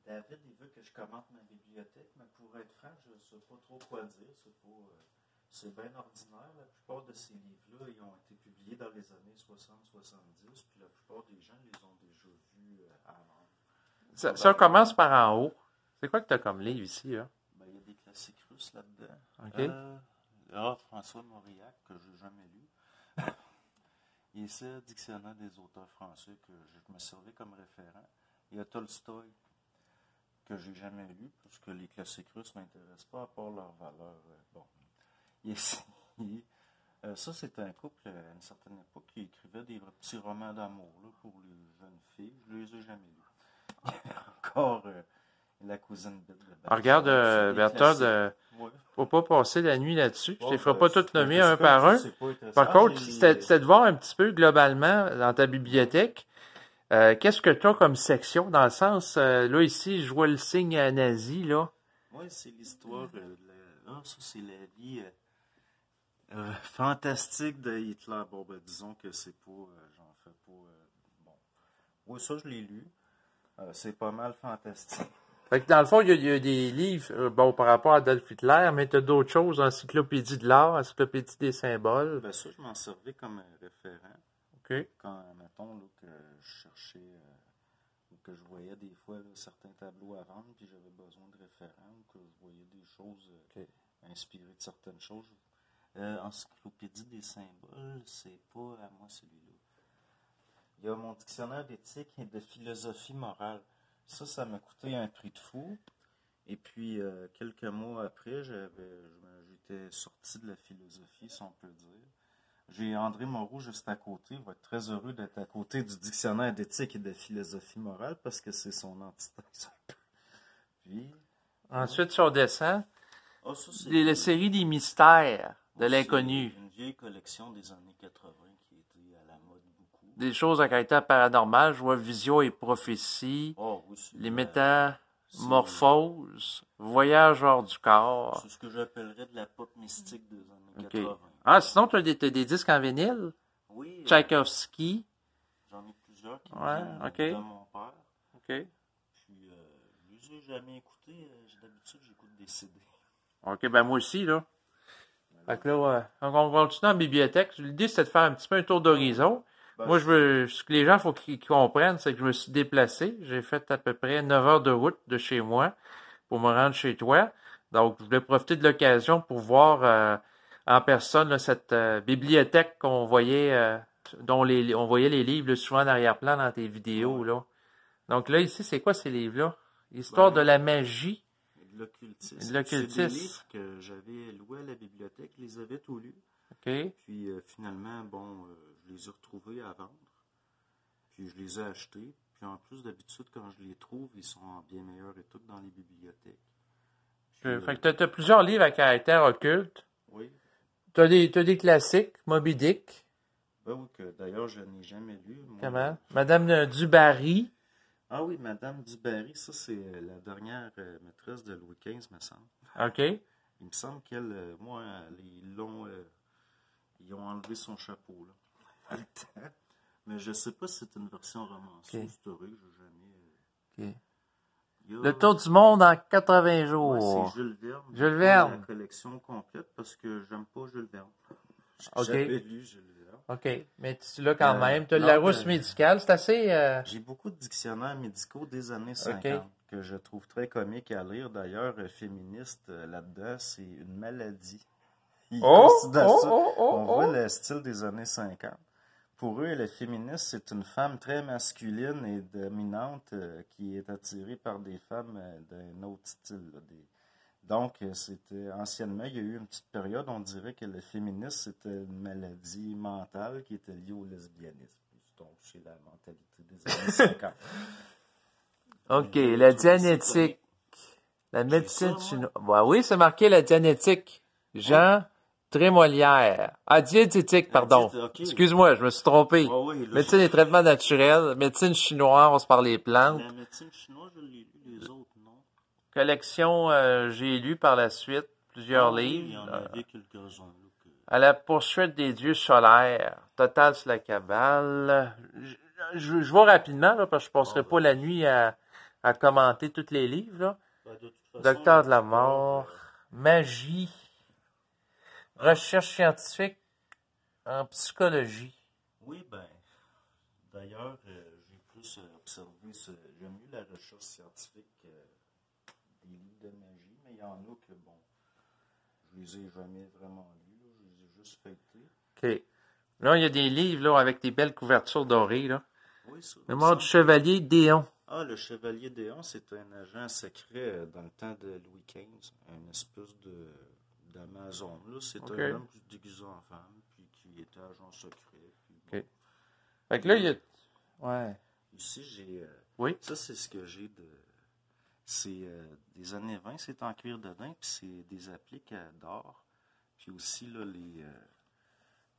David, il veut que je commente ma bibliothèque, mais pour être franc, je ne sais pas trop quoi dire. C'est bien ordinaire. La plupart de ces livres-là, ils ont été publiés dans les années 60-70, puis la plupart des gens les ont déjà vus avant. Ça commence par en haut. C'est quoi que tu as comme livre ici, là? Ben, il y a des classiques russes là-dedans. OK. François Mauriac, que je n'ai jamais lu. Il y a ce dictionnaire des auteurs français que je me servais comme référent. Il y a Tolstoï, que j'ai jamais lu, parce que les classiques russes ne m'intéressent pas, à part leur valeur. Bon. Ça, c'est un couple, à une certaine époque, qui écrivait des petits romans d'amour là, pour les jeunes filles. Je ne les ai jamais lus. Encore la cousine bête de Bach. Regarde, Berthold, il ne faut pas passer la nuit là-dessus. Je ne les ferai pas toutes nommer un par un. Par contre, c'était de voir un petit peu globalement dans ta bibliothèque. Qu'est-ce que tu as comme section? Dans le sens, là, ici, je vois le signe nazi, là. Oui, c'est l'histoire. Ça, c'est la vie fantastique de Hitler. Bon, ben, disons que c'est pas. J'en fais pas. Bon. Oui, ça, je l'ai lu. C'est pas mal fantastique. Fait que dans le fond, il y a des livres, bon, par rapport à Adolf Hitler, mais tu as d'autres choses, encyclopédie de l'art, encyclopédie des symboles. Ben, ça, je m'en servais comme référent. OK. Quand, mettons, là, que je cherchais, ou que je voyais des fois là, certains tableaux à vendre, puis j'avais besoin de référents, ou que je voyais des choses inspirées de certaines choses. Encyclopédie des symboles, c'est pas à moi celui-là. Il y a mon dictionnaire d'éthique et de philosophie morale. Ça m'a coûté un prix de fou. Et puis, quelques mois après, j'étais sorti de la philosophie, si on peut dire. J'ai André Moreau juste à côté. Il va être très heureux d'être à côté du dictionnaire d'éthique et de philosophie morale parce que c'est son antithèse. Puis, ensuite, si on descend, ça, la série des mystères de l'inconnu. Une vieille collection des années 80 qui était à la mode beaucoup. Des choses à caractère paranormal, je vois vision et prophétie, les métamorphoses, voyage hors du corps. C'est ce que j'appellerais de la pop mystique des années 80. Ah, sinon, tu as des disques en vinyle? Oui. Tchaïkovski. J'en ai plusieurs qui viennent de mon père. OK. Puis, je les ai jamais écoutés. D'habitude, j'écoute des CD. OK, ben moi aussi, là. Fait que là, on continue en bibliothèque. L'idée, c'était de faire un petit peu un tour d'horizon. Moi, ce que les gens, faut qu'ils comprennent, c'est que je me suis déplacé. J'ai fait à peu près 9 heures de route de chez moi pour me rendre chez toi. Donc, je voulais profiter de l'occasion pour voir en personne là, cette bibliothèque qu'on voyait, dont on voyait les livres là, souvent en arrière-plan dans tes vidéos. Là. Donc là, ici, c'est quoi ces livres-là? Histoire de la magie. De l'occultisme. C'est des livres que j'avais loués à la bibliothèque. Je les avais tous lus. OK. Puis finalement, je les ai retrouvés à vendre. Puis je les ai achetés. Puis en plus, d'habitude, quand je les trouve, ils sont en bien meilleur état que dans les bibliothèques. Puis, fait que tu as plusieurs livres à caractère occulte. Oui. Tu as des classiques, Moby Dick. Ben oui, que d'ailleurs, je n'ai jamais lu. Comment? Madame du Ah oui, Madame du Barry, ça c'est la dernière maîtresse de Louis XV, me semble. OK. Il me semble ils ont enlevé son chapeau, là. Mais je ne sais pas si c'est une version romancée ou historique, je n'ai jamais... Le tour du monde en 80 jours. Ouais, c'est Jules Verne. Jules Verne. La collection complète parce que j'aime pas Jules Verne. OK. J'avais lu Jules Verne. OK. Mais tu l'as quand même. Tu as le Larousse médical. C'est assez... J'ai beaucoup de dictionnaires médicaux des années 50 que je trouve très comiques à lire. D'ailleurs, féministe, là-dedans, c'est une maladie. On voit le style des années 50. Pour eux, le féministe, c'est une femme très masculine et dominante qui est attirée par des femmes d'un autre style. Donc, anciennement, il y a eu une petite période, on dirait que le féminisme, c'était une maladie mentale qui était liée au lesbianisme. Donc, c'est la mentalité des années 50. OK, la dianétique. La médecine chinoise. Bah oui, c'est marqué la dianétique. Jean Trémolière. Ah, diététique, pardon. Excuse-moi, je me suis trompé. Médecine et traitements naturels. Médecine chinoise par les plantes. La médecine chinoise, je l'ai lu, les autres, non? Collection, j'ai lu par la suite plusieurs livres. Il y en avait quelques-uns. À la poursuite des dieux solaires. Total sur la cabale. Je vais rapidement, là, parce que je passerai pas la nuit à à commenter tous les livres, là. Ben, de toute façon, Docteur de la mort, magie, recherche scientifique en psychologie. Oui, ben, d'ailleurs, j'ai plus observé, j'aime mieux la recherche scientifique que des livres de magie, mais il y en a que, bon, je les ai jamais vraiment lus, là, je les ai juste feuilletés. OK. Là, il y a des livres là, avec des belles couvertures dorées. Là. Oui, ça. Le mort du chevalier Déon. Ah, le chevalier Déon, c'est un agent secret dans le temps de Louis XV, une espèce d'Amazon. Là, c'est OK. un homme déguisé en femme, puis qui était agent secret. Puis, bon. OK. Fait que là, il y a... Ouais. Ici, j'ai... Oui. Ça, c'est ce que j'ai de... C'est des années 20, c'est en cuir de daim, puis c'est des appliques d'or. Puis aussi, là,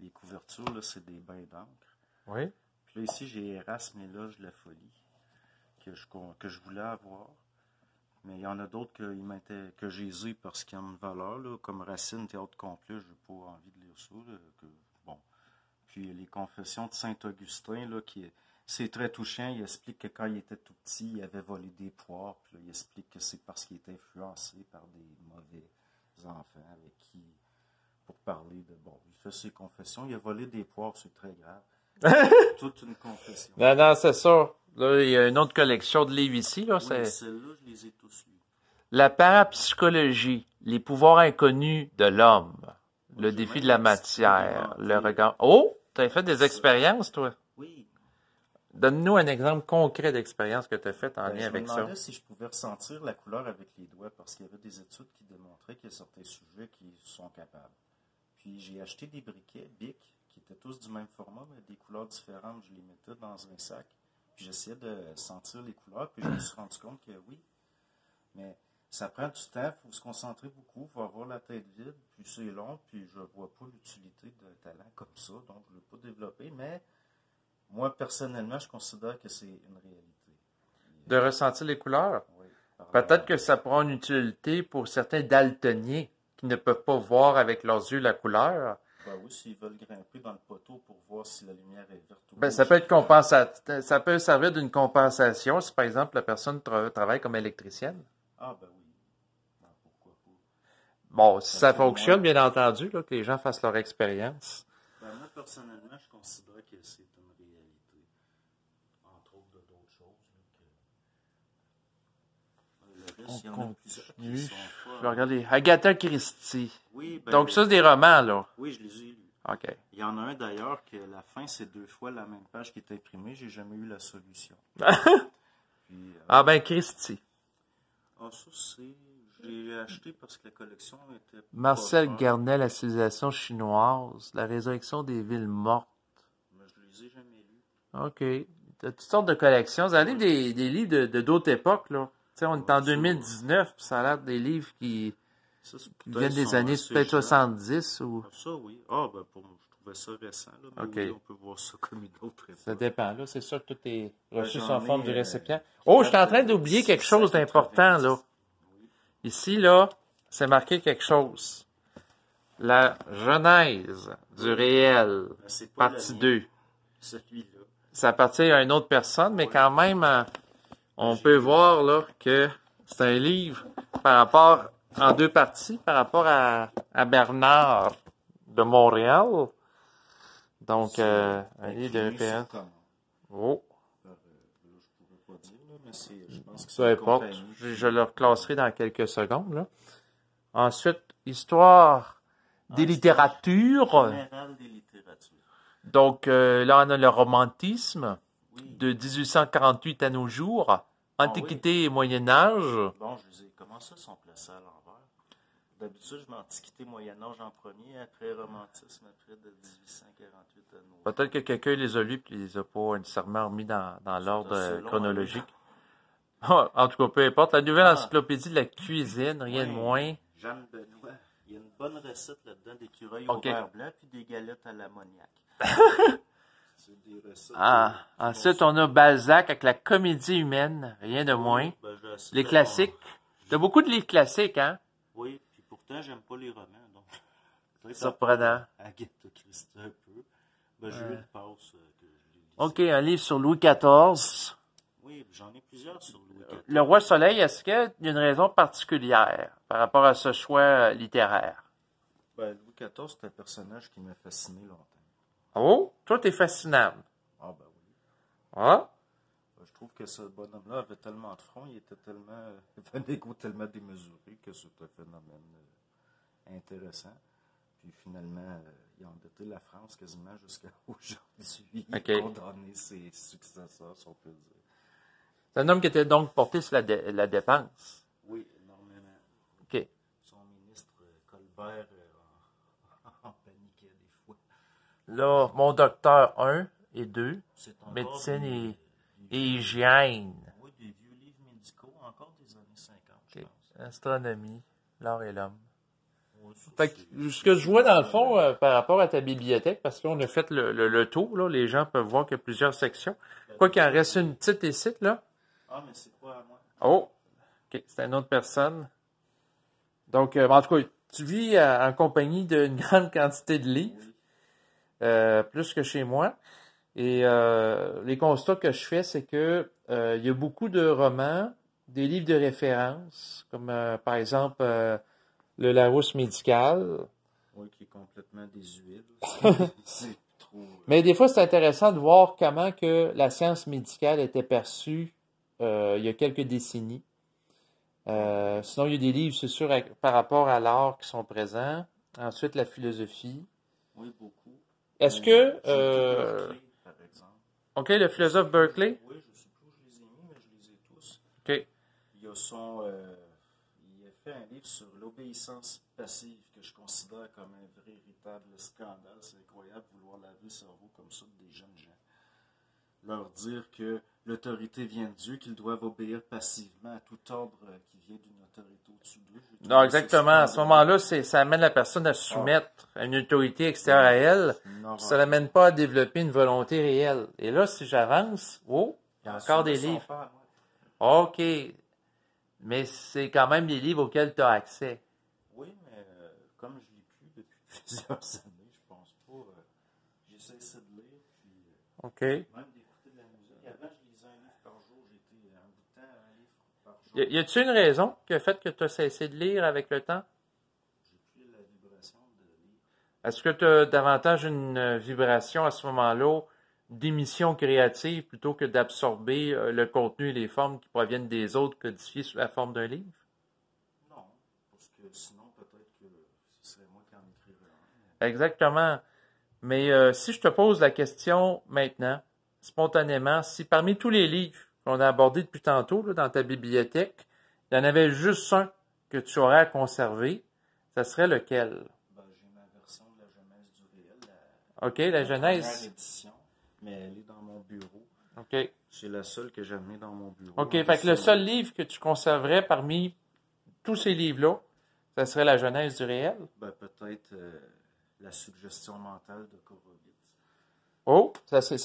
les couvertures, là, c'est des bains d'encre. Oui. Puis là, ici, j'ai Erasme, l'éloge de la folie, que je voulais avoir. Mais il y en a d'autres que j'ai eu parce qu'ils ont une valeur, là, comme Racine, Théâtre complet, je n'ai pas envie de lire ça. Là, bon. Puis les Confessions de Saint-Augustin, là, c'est très touchant. Il explique que quand il était tout petit, il avait volé des poires. Puis là, il explique que c'est parce qu'il était influencé par des mauvais enfants avec qui, pour parler de... Bon, il fait ses confessions. Il a volé des poires, c'est très grave. Toute une confession. Non, c'est ça. Là, il y a une autre collection de livres ici. Là, Oui, celle-là, je les ai tous lus. La parapsychologie, les pouvoirs inconnus de l'homme, Oui, le défi de la matière, le regard... Oh! Tu as fait des expériences, toi? Oui. Donne-nous un exemple concret d'expérience que tu as faite en lien Je me avec ça. demandais si je pouvais ressentir la couleur avec les doigts, parce qu'il y avait des études qui démontraient qu'il y a certains sujets qui sont capables. Puis j'ai acheté des briquets Bic, qui étaient tous du même format, mais des couleurs différentes. Je les mettais dans un sac, puis j'essayais de sentir les couleurs, puis je me suis rendu compte que oui, mais ça prend du temps, il faut se concentrer beaucoup, il faut avoir la tête vide, puis c'est long, puis je vois pas l'utilité d'un talent comme ça, donc je ne veux pas développer, mais moi, personnellement, je considère que c'est une réalité. De ressentir les couleurs? Oui. Peut-être que ça prend une utilité pour certains daltoniens qui ne peuvent pas voir avec leurs yeux la couleur. Ben oui, s'ils veulent grimper dans le poteau pour voir si la lumière est verte ou Ben, rouge. ça peut être ça peut servir d'une compensation si, par exemple, la personne travaille comme électricienne. Ah, ben oui. Non, pourquoi pas. Bon, si ça fonctionne, bien entendu, là, que les gens fassent leur expérience. Ben, moi, personnellement, je considère que c'est une réalité. Entre autres, d'autres choses. Le reste, il y en a plusieurs qui sont pas... Je vais regarder. Agatha Christie. Oui, ben, Donc, ça, c'est des romans, là. Oui, je les ai lus. OK. Il y en a un, d'ailleurs, que la fin, c'est 2 fois la même page qui est imprimée. J'ai jamais eu la solution. Puis, Ah ben, Christie. Ah, ça, c'est... J'ai acheté parce que la collection était... Marcel pas chère. Garnet, la civilisation chinoise, la résurrection des villes mortes. Mais je les ai jamais lus. OK. T'as toutes sortes de collections. Ça arrive des livres de d'autres époques, là. Tu sais, on est en 2019, puis ça a l'air des livres qui viennent des années peut-être 70 ou... Ça, oui. Ah, ben, je trouvais ça récent, là. Mais OK. oui, on peut voir ça comme une autre époque. Ça dépend, là. C'est sûr que tout est reçu j'en sous forme ai, du récipient. Oh, je suis en train d'oublier quelque chose d'important, là. Ici, là, c'est marqué quelque chose. La genèse du réel, C'est pas partie le mien, 2. celui-là. Ça appartient à une autre personne, mais quand même, on peut voir là que c'est un livre par rapport, en 2 parties, par rapport à Bernard de Montréal. Donc, un livre de PS. Oh, Là, je pourrais pas dire, là, mais je pense que peu c'est une importe. compagnie. Je le reclasserai dans quelques secondes, là. Ensuite, histoire des littératures. Général des littératures. Donc, là, on a le romantisme Oui. de 1848 à nos jours. Antiquité et Moyen-Âge. Bon, comment ça sont placés à l'envers? D'habitude, je mets Antiquité, Moyen-Âge en premier, après Romantisme, après de 1848 à nos... Peut-être que quelqu'un les a lus et les a pas nécessairement remis dans l'ordre chronologique. En tout cas, peu importe. La nouvelle encyclopédie de la cuisine, rien de moins. Jeanne Benoît. Il y a une bonne recette là-dedans, d'écureuils au beurre blanc puis des galettes à l'ammoniac. C'est des recettes. Ensuite, on a Balzac avec la comédie humaine, rien de moins. Les classiques. T'as beaucoup de livres classiques, hein? Oui, puis pourtant, j'aime pas les romans. Donc, surprenant. Agatha Christie un peu. Ben, j'ai eu une passe que je l'ai lu. OK, un livre sur Louis XIV. Oui, j'en ai plusieurs sur Louis le roi Soleil, est-ce qu'il y a une raison particulière par rapport à ce choix littéraire? Ben, Louis XIV, c'est un personnage qui m'a fasciné longtemps. Oh, toi, t'es fascinable. Ah, ben oui. Ah, Je trouve que ce bonhomme-là avait tellement de front, il était tellement, un égo tellement démesuré que c'est un phénomène intéressant. Puis finalement, il a endetté la France quasiment jusqu'à aujourd'hui. Il a condamné ses successeurs, si on peut dire. C'est un homme qui était donc porté sur la dépense. Oui, énormément. OK. Son ministre Colbert en paniquait des fois. Là, mon docteur 1 et 2, médecine et hygiène. Oui, des vieux livres médicaux, encore des années 50, je pense. Astronomie, l'art et l'homme. Oui, Fait que, ce que je vois dans le fond par rapport à ta bibliothèque, parce qu'on a fait le tour, là, les gens peuvent voir qu'il y a plusieurs sections. Quoi qu'il en reste une petite ici, là. Ah, mais c'est pas à moi. Oh, OK, c'est une autre personne. Donc, en tout cas, tu vis en compagnie d'une grande quantité de livres, plus que chez moi. Et les constats que je fais, c'est que il y a beaucoup de romans, des livres de référence, comme par exemple le Larousse médical. Oui, qui est complètement désuet. C'est trop. Mais des fois, c'est intéressant de voir comment que la science médicale était perçue il y a quelques décennies. Sinon, il y a des livres, c'est sûr, par rapport à l'art qui sont présents. Ensuite, la philosophie. Oui, beaucoup. Est-ce que... Berkeley, par exemple. OK, le philosophe Berkeley? Oui, je sais plus où je les ai mis, mais je les ai tous. OK. Il y a il a fait un livre sur l'obéissance passive que je considère comme un véritable scandale. C'est incroyable de vouloir laver le cerveau comme ça de des jeunes gens. Leur dire que l'autorité vient de Dieu, qu'ils doivent obéir passivement à tout ordre qui vient d'une autorité au-dessus d'eux. Non, exactement. À ce moment-là, ça amène la personne à se soumettre à une autorité extérieure à elle. Ça ne l'amène pas à développer une volonté réelle. Et là, si j'avance, il y a encore des livres. OK. Mais c'est quand même des livres auxquels tu as accès. Oui, mais comme je ne lis plus depuis plusieurs années, je pense pas. J'ai cessé de lire. Puis, OK. Même d'écouter de la musique. Avant, je lisais un livre par jour. J'étais un bout de temps à un livre par jour. Y a-t-il une raison qui a fait que tu as cessé de lire avec le temps? J'ai plus la vibration de lire. Est-ce que tu as davantage une vibration à ce moment-là d'émission créative plutôt que d'absorber le contenu et les formes qui proviennent des autres codifiés sous la forme d'un livre? Non, parce que sinon, peut-être que ce serait moi qui en écrirais un. Exactement. Mais si je te pose la question maintenant, spontanément, si parmi tous les livres qu'on a abordés depuis tantôt là, dans ta bibliothèque, il y en avait juste un que tu aurais à conserver, ça serait lequel? Ben, j'ai ma version de la Genèse du réel. OK, la Genèse. Première édition, mais elle est dans mon bureau. OK. C'est la seule que j'ai amenée dans mon bureau. OK, fait que le seul livre que tu conserverais parmi tous ces livres-là, ça serait la Genèse du réel? Ben, peut-être la suggestion mentale de Korovitz. Oh,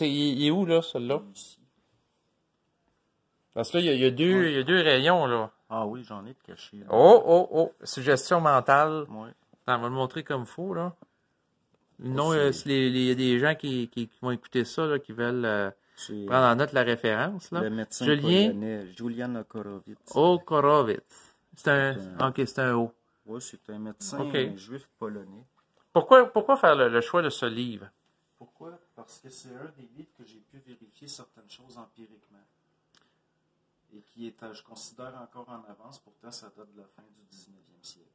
il est où, là, celui-là? Ici. Parce que là, il y a deux rayons, là. Ah oui, j'en ai de cachés. Là. Oh, suggestion mentale. Oui. On va le montrer comme il faut, là. Non, il y a des gens qui vont écouter ça, là, qui veulent prendre en note la référence, là. Le médecin polonais, Julian Okorowicz. Okorowicz. C'est un O. Oui, c'est un médecin juif polonais. Pourquoi faire le choix de ce livre? Pourquoi? Parce que c'est un des livres que j'ai pu vérifier certaines choses empiriquement. Et qui est, je considère, encore en avance. Pourtant, ça date de la fin du 19e siècle.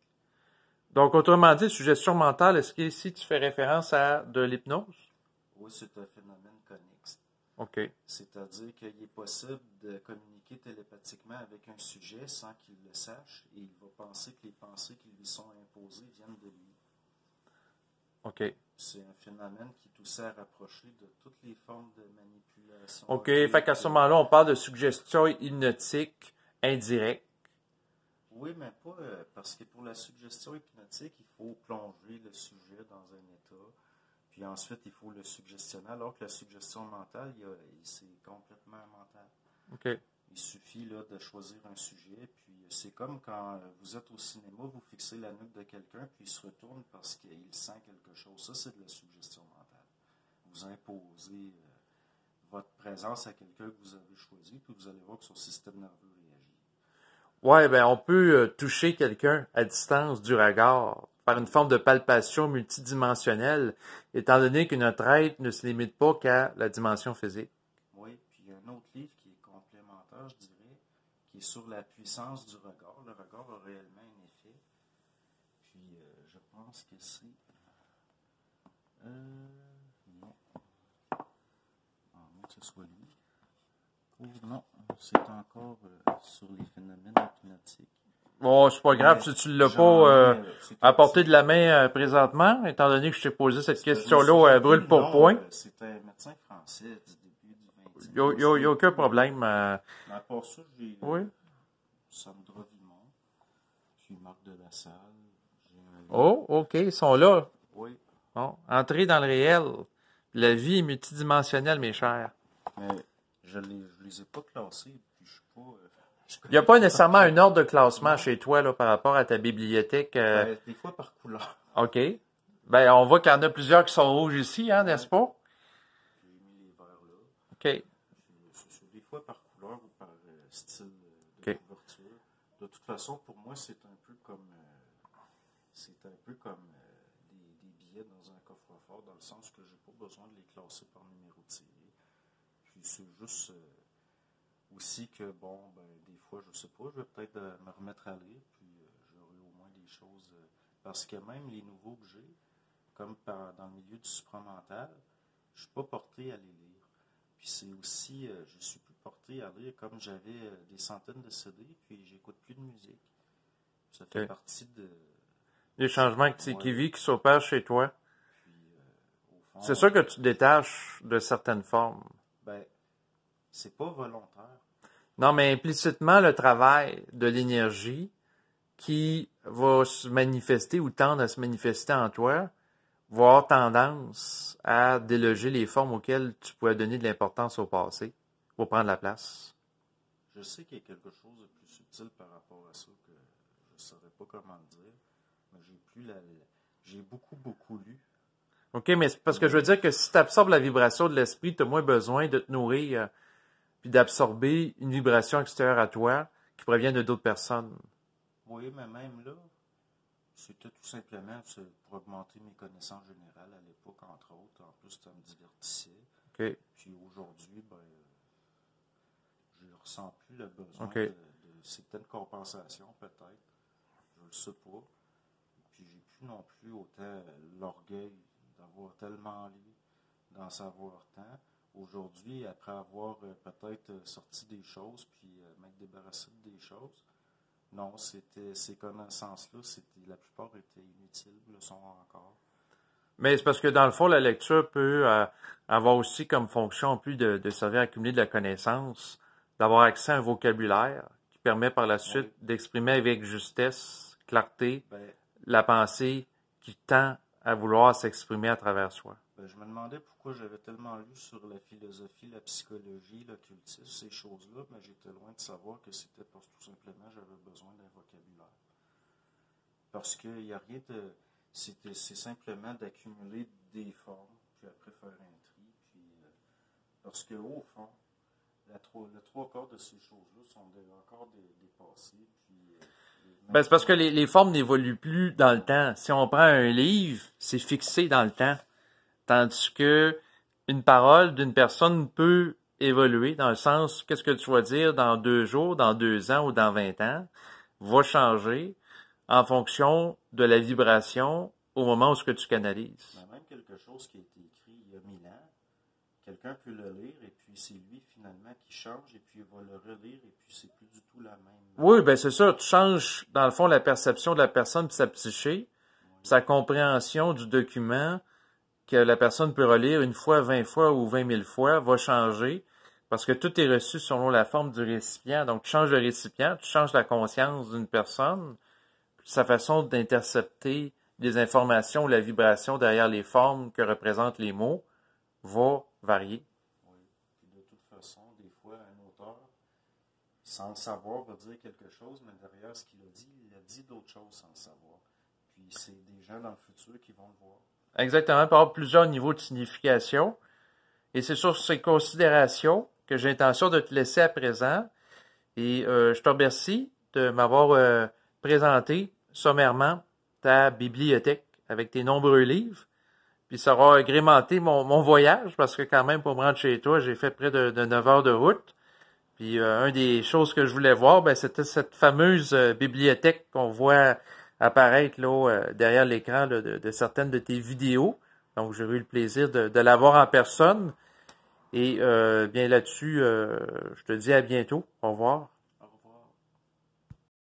Donc, autrement dit, suggestion mentale, est-ce que ici tu fais référence à de l'hypnose? Oui, c'est un phénomène connexe. OK. C'est-à-dire qu'il est possible de communiquer télépathiquement avec un sujet sans qu'il le sache et il va penser que les pensées qui lui sont imposées viennent de lui. OK. C'est un phénomène qui est aussi à rapprocher de toutes les formes de manipulation. OK. Fait qu'à ce moment-là, on parle de suggestion hypnotique indirecte. Oui, mais pas parce que pour la suggestion hypnotique, il faut plonger le sujet dans un état, puis ensuite il faut le suggestionner, alors que la suggestion mentale, c'est complètement mental. OK. Il suffit là, de choisir un sujet, puis c'est comme quand vous êtes au cinéma, vous fixez la nuque de quelqu'un, puis il se retourne parce qu'il sent quelque chose. Ça, c'est de la suggestion mentale. Vous imposez votre présence à quelqu'un que vous avez choisi, puis vous allez voir que son système nerveux réagit. Ouais, ben on peut toucher quelqu'un à distance du regard, par une forme de palpation multidimensionnelle, étant donné que notre être ne se limite pas qu'à la dimension physique. Oui, puis il y a un autre livre qui est complémentaire, je dirais, qui est sur la puissance du regard. Le regard a réellement un effet. Puis je pense que c'est... non. À moins que ce soit lui. Ou non, c'est encore sur les phénomènes hypnotiques. Bon, c'est pas grave si tu ne l'as pas à portée de la main présentement, étant donné que je t'ai posé cette question-là brûle pour point. C'est un médecin français du début du 20e. Il n'y a aucun problème. Mais à part ça, j'ai Sandra Vimont, puis Marc de la Salle. Oh, OK, ils sont là. Oui. Bon, entrez dans le réel. La vie est multidimensionnelle, mes chers. Mais je les ai pas classés, puis je suis pas... Il n'y a pas nécessairement un ordre de classement chez toi là, par rapport à ta bibliothèque. Des fois par couleur. OK. Ben, on voit qu'il y en a plusieurs qui sont rouges ici, hein, n'est-ce pas? J'ai mis les verts là. OK. C'est des fois par couleur ou par style de couverture. De toute façon, pour moi, c'est un peu comme des billets dans un coffre-fort, dans le sens que j'ai pas besoin de les classer par numéro tiré. Puis c'est juste aussi que, bon, ben, des fois, je sais pas, je vais peut-être me remettre à lire, puis j'aurai au moins des choses. Parce que même les nouveaux que j'ai, comme dans le milieu du supramental, je suis pas porté à les lire. Puis c'est aussi, je suis plus porté à lire comme j'avais des centaines de CD, puis j'écoute plus de musique. Ça fait partie de... Les changements qui s'opèrent chez toi. Puis, au fond, c'est sûr que tu te détaches de certaines formes. Ben, c'est pas volontaire. Non, mais implicitement, le travail de l'énergie qui va se manifester ou tendre à se manifester en toi va avoir tendance à déloger les formes auxquelles tu pourrais donner de l'importance au passé, pour prendre la place. Je sais qu'il y a quelque chose de plus subtil par rapport à ça que je ne saurais pas comment le dire, mais j'ai beaucoup lu. OK, mais c'est parce que je veux dire que si tu absorbes la vibration de l'esprit, tu as moins besoin de te nourrir puis d'absorber une vibration extérieure à toi qui provient de d'autres personnes. Oui, mais même là, c'était tout simplement pour augmenter mes connaissances générales à l'époque, entre autres. En plus, ça me divertissait. OK. Puis aujourd'hui, ben, je ne ressens plus le besoin c'est peut-être une compensation, peut-être. Je ne le sais pas. Puis j'ai plus non plus autant l'orgueil d'avoir tellement lu, d'en savoir tant. Aujourd'hui, après avoir peut-être sorti des choses, puis m'être débarrassé des choses, non, ces connaissances-là, la plupart étaient inutiles, le sont encore. Mais c'est parce que dans le fond, la lecture peut avoir aussi comme fonction, en plus de servir à accumuler de la connaissance, d'avoir accès à un vocabulaire qui permet par la suite d'exprimer avec justesse, clarté, la pensée qui tend à vouloir s'exprimer à travers soi. Je me demandais pourquoi j'avais tellement lu sur la philosophie, la psychologie, l'occultisme, ces choses-là, mais j'étais loin de savoir que c'était parce que tout simplement j'avais besoin d'un vocabulaire. Parce qu'il n'y a rien de... C'est simplement d'accumuler des formes, puis après faire un tri, puis... parce qu'au fond, le trois quarts de ces choses-là sont encore dépassées, puis... c'est parce que les formes n'évoluent plus dans le temps. Si on prend un livre, c'est fixé dans le temps. Tandis que une parole d'une personne peut évoluer dans le sens, qu'est-ce que tu vas dire dans 2 jours, dans 2 ans ou dans 20 ans, va changer en fonction de la vibration au moment où ce que tu canalises. Mais même quelque chose qui a été écrit il y a 1000 ans, quelqu'un peut le lire et puis c'est lui finalement qui change et puis il va le relire et puis c'est plus du tout la même. Oui, c'est ça. Tu changes dans le fond la perception de la personne puis sa psyché, sa compréhension du document que la personne peut relire 1 fois, 20 fois ou 20 000 fois va changer parce que tout est reçu selon la forme du récipient. Donc, tu changes le récipient, tu changes la conscience d'une personne, sa façon d'intercepter les informations ou la vibration derrière les formes que représentent les mots va varier. Oui, puis de toute façon, des fois, un auteur, sans le savoir, va dire quelque chose, mais derrière ce qu'il a dit d'autres choses sans le savoir. Puis c'est des gens dans le futur qui vont le voir. Exactement, il peut y avoir plusieurs niveaux de signification. Et c'est sur ces considérations que j'ai l'intention de te laisser à présent. Et je te remercie de m'avoir présenté sommairement ta bibliothèque avec tes nombreux livres. Puis ça aura agrémenté mon voyage, parce que quand même, pour me rendre chez toi, j'ai fait près de 9 heures de route. Puis une des choses que je voulais voir, ben c'était cette fameuse bibliothèque qu'on voit apparaître là derrière l'écran là, de certaines de tes vidéos. Donc j'ai eu le plaisir de la voir en personne. Et bien là-dessus, je te dis à bientôt. Au revoir.